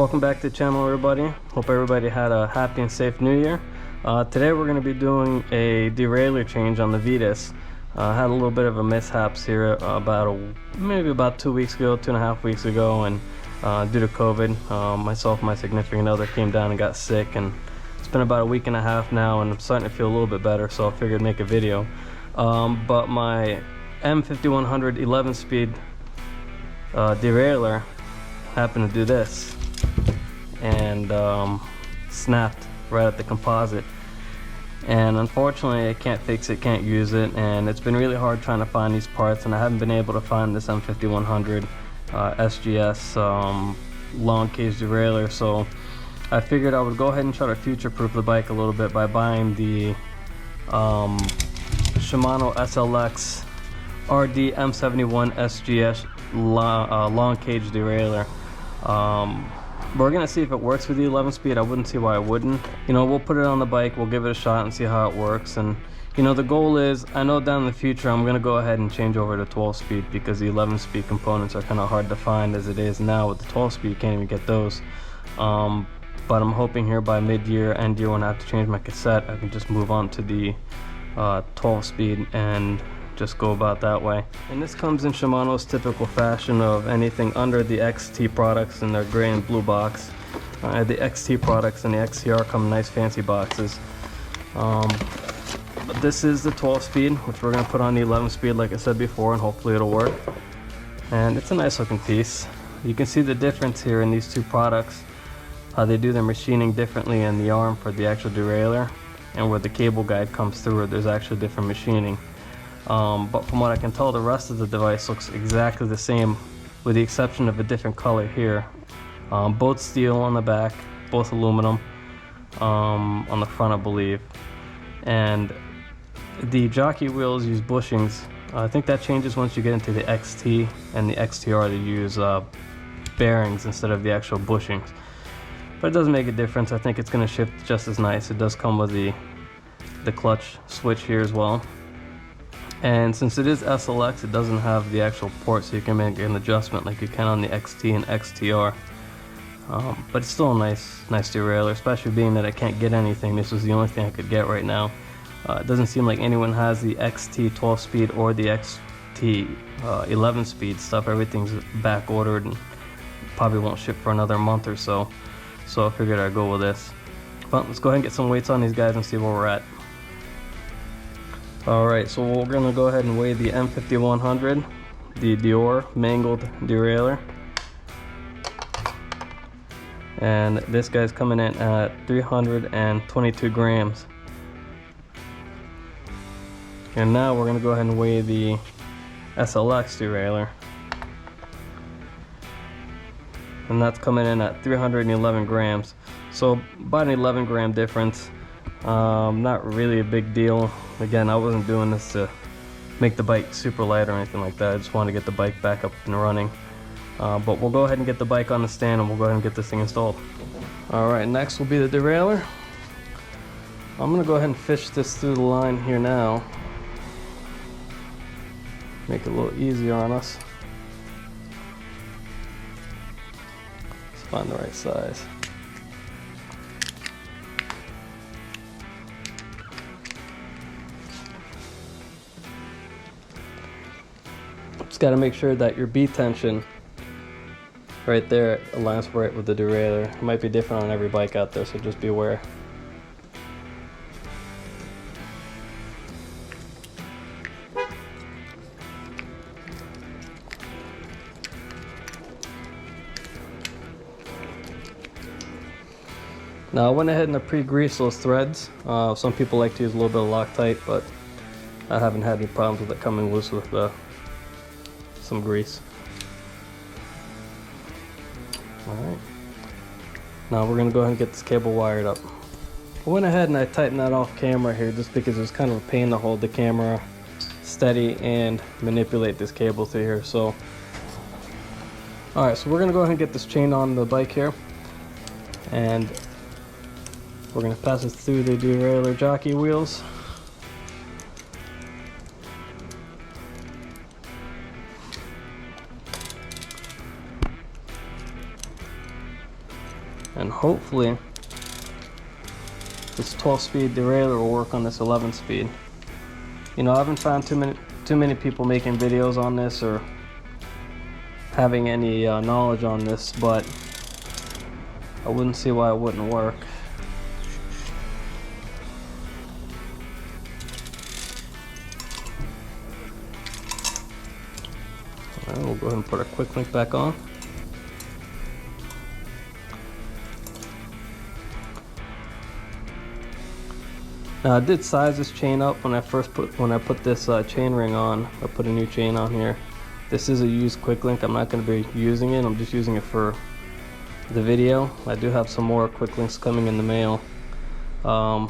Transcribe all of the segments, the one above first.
Welcome back to the channel, everybody. Hope everybody had a happy and safe new year. Today we're going to be doing a derailleur change on the Vitas. Had a little bit of a mishaps here maybe about 2 weeks ago, 2.5 weeks ago, and due to COVID, myself and my significant other came down and got sick, and it's been about a week and a half now, and I'm starting to feel a little bit better, so I figured I'd make a video. But my M7100 11-speed derailleur happened to do this and snapped right at the composite, and unfortunately I can't fix it, can't use it, and it's been really hard trying to find these parts, and I haven't been able to find this M5100 SGS long cage derailleur. So I figured I would go ahead and try to future-proof the bike a little bit by buying the Shimano SLX RD-M7100-SGS long cage derailleur. We're gonna see if it works with the 11 speed. I wouldn't see why it wouldn't. You know, we'll put it on the bike, we'll give it a shot and see how it works. And you know, the goal is, I know down in the future I'm gonna go ahead and change over to 12 speed, because the 11 speed components are kind of hard to find as it is now. With the 12 speed you can't even get those. But I'm hoping here by mid-year, end year, when I have to change my cassette, I can just move on to the 12 speed and just go about that way. And this comes in Shimano's typical fashion of anything under the XT products in their gray and blue box. The XT products and the XTR come in nice fancy boxes. But this is the 12 speed, which we're going to put on the 11 speed like I said before, and hopefully it'll work. And it's a nice looking piece. You can see the difference here in these two products, how they do their machining differently in the arm for the actual derailleur, and where the cable guide comes through, there's actually different machining. But from what I can tell, the rest of the device looks exactly the same, with the exception of a different color here. Both steel on the back, both aluminum on the front, I believe. And the jockey wheels use bushings. I think that changes once you get into the XT and the XTR. They use bearings instead of the actual bushings. But it doesn't make a difference. I think it's going to shift just as nice. It does come with the clutch switch here as well. And since it is SLX, it doesn't have the actual port, so you can make an adjustment like you can on the XT and XTR. But it's still a nice derailleur, especially being that I can't get anything. This was the only thing I could get right now. It doesn't seem like anyone has the XT 12 speed or the XT 11 speed stuff. Everything's back ordered and probably won't ship for another month or so. So I figured I'd go with this. But let's go ahead and get some weights on these guys and see where we're at. Alright, so we're going to go ahead and weigh the M5100, the Deore mangled derailleur. And this guy's coming in at 322 grams. And now we're going to go ahead and weigh the SLX derailleur. And that's coming in at 311 grams. So about an 11 gram difference. Not really a big deal. Again, I wasn't doing this to make the bike super light or anything like that. I just wanted to get the bike back up and running. But we'll go ahead and get the bike on the stand, and we'll go ahead and get this thing installed. Alright, next will be the derailleur. I'm going to go ahead and fish this through the line here now. Make it a little easier on us. Let's find the right size. Just got to make sure that your B tension right there aligns right with the derailleur. It might be different on every bike out there, so just be aware. Now I went ahead and I pre-greased those threads. Some people like to use a little bit of Loctite, but I haven't had any problems with it coming loose with some grease. Alright, now we're going to go ahead and get this cable wired up. I went ahead and I tightened that off camera here just because it was kind of a pain to hold the camera steady and manipulate this cable through here. So alright, so we're going to go ahead and get this chain on the bike here, and we're going to pass it through the derailleur jockey wheels. and hopefully this 12-speed derailleur will work on this 11-speed. You know, I haven't found too many people making videos on this or having any knowledge on this, but I wouldn't see why it wouldn't work. Alright, we'll go ahead and put our quick link back on. Now I did size this chain up when I put this chain ring on. I put a new chain on here. This is a used quick link. I'm not going to be using it. I'm just using it for the video. I do have some more quick links coming in the mail. I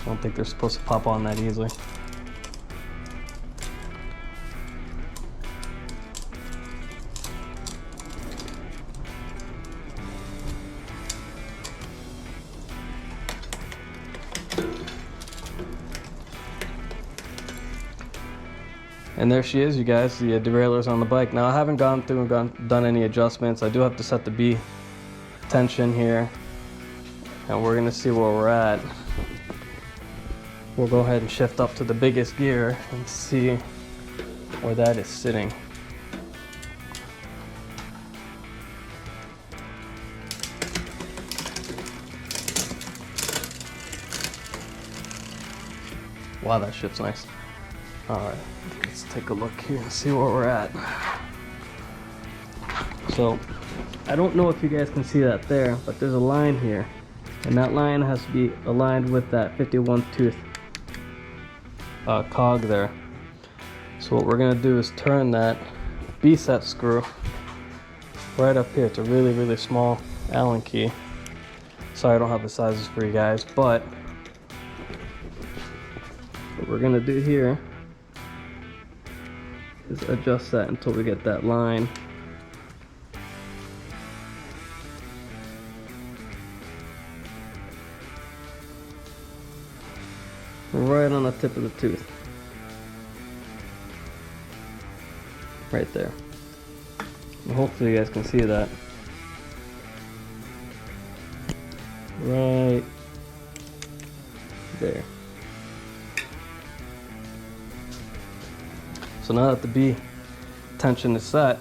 don't think they're supposed to pop on that easily. And there she is, you guys, the derailleur's on the bike. Now I haven't gone through and done any adjustments. I do have to set the B tension here, and we're gonna see where we're at. We'll go ahead and shift up to the biggest gear and see where that is sitting. Wow, that shit's nice. Alright, let's take a look here and see where we're at. So, I don't know if you guys can see that there, but there's a line here. And that line has to be aligned with that 51 tooth cog there. So what we're going to do is turn that B-set screw right up here. It's a really, really small Allen key. Sorry I don't have the sizes for you guys, but what we're going to do here is adjust that until we get that line. Right on the tip of the tooth. Right there. And hopefully you guys can see that. Right there. So now that the B tension is set,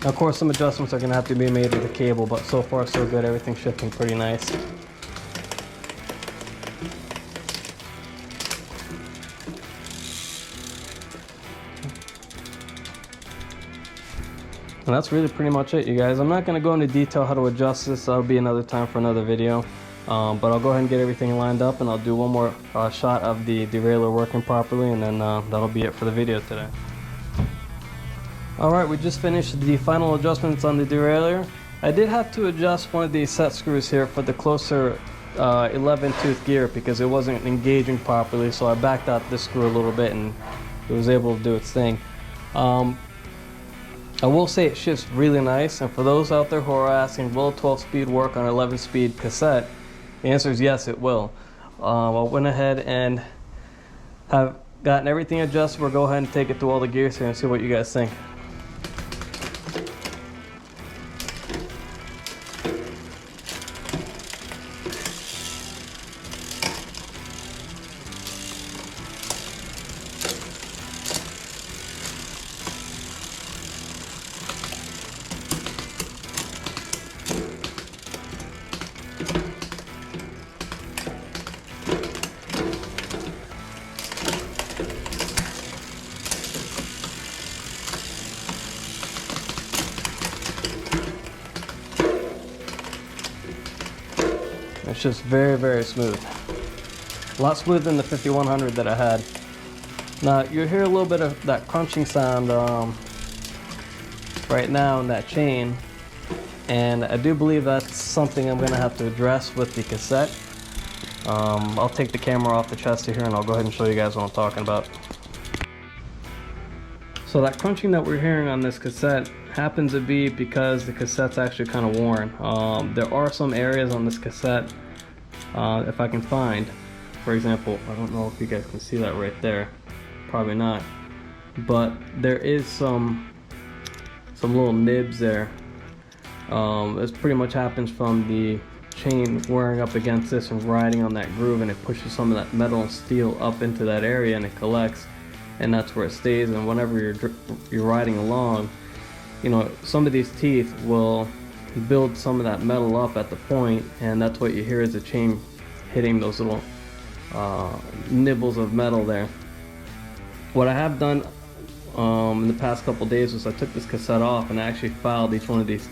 now of course some adjustments are going to have to be made to the cable, but so far so good, everything's shifting pretty nice. And that's really pretty much it, you guys. I'm not going to go into detail how to adjust this. That'll be another time for another video. But I'll go ahead and get everything lined up, and I'll do one more shot of the derailleur working properly, and then that'll be it for the video today. Alright, we just finished the final adjustments on the derailleur. I did have to adjust one of these set screws here for the closer 11 tooth gear because it wasn't engaging properly, so I backed out this screw a little bit and it was able to do its thing. I will say it shifts really nice, and for those out there who are asking, will 12-speed work on 11-speed cassette? The answer is yes, it will. I went ahead and have gotten everything adjusted. We'll go ahead and take it through all the gears here and see what you guys think. It's just very, very smooth. A lot smoother than the 5100 that I had. Now you'll hear a little bit of that crunching sound right now in that chain, and I do believe that's something I'm going to have to address with the cassette. I'll take the camera off the chest here and I'll go ahead and show you guys what I'm talking about. So that crunching that we're hearing on this cassette happens to be because the cassette's actually kind of worn. There are some areas on this cassette, if I can find, For example, I don't know if you guys can see that right there, probably not, but there is some little nibs there. This pretty much happens from the chain wearing up against this and riding on that groove, and it pushes some of that metal and steel up into that area, and it collects, and that's where it stays. And whenever you're riding along, you know, some of these teeth will build some of that metal up at the point, and that's what you hear is the chain hitting those little nibbles of metal there. What I have done in the past couple days was I took this cassette off and I actually filed each one of these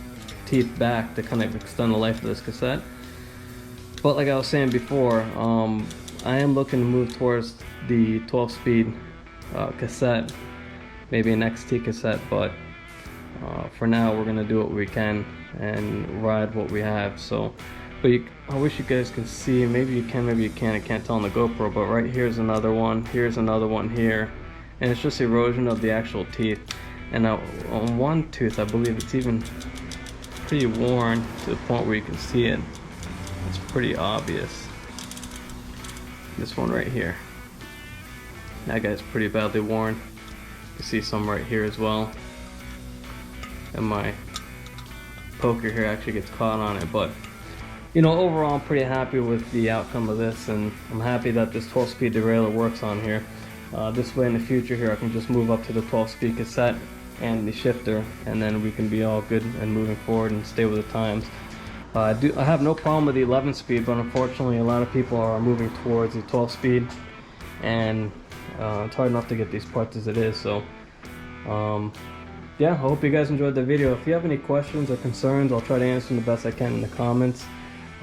teeth back to kind of extend the life of this cassette. But like I was saying before, I am looking to move towards the 12-speed cassette, maybe an XT cassette, but for now we're gonna do what we can and ride what we have. So, but I wish you guys can see, maybe you can, maybe you can't, I can't tell on the GoPro, but right here's another one, here's another one here, and it's just erosion of the actual teeth. And now on one tooth, I believe it's even pretty worn to the point where you can see it. It's pretty obvious. This one right here, that guy's pretty badly worn. You can see some right here as well, and my poker here actually gets caught on it. But you know, overall I'm pretty happy with the outcome of this, and I'm happy that this 12-speed derailleur works on here. This way in the future here I can just move up to the 12-speed cassette and the shifter, and then we can be all good and moving forward and stay with the times. I have no problem with the 11-speed, but unfortunately a lot of people are moving towards the 12-speed, and it's hard enough to get these parts as it is. So yeah, I hope you guys enjoyed the video. If you have any questions or concerns, I'll try to answer them the best I can in the comments.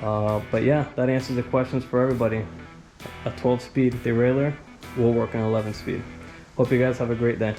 But yeah, that answers the questions for everybody. A 12-speed derailleur will work on 11-speed. Hope you guys have a great day.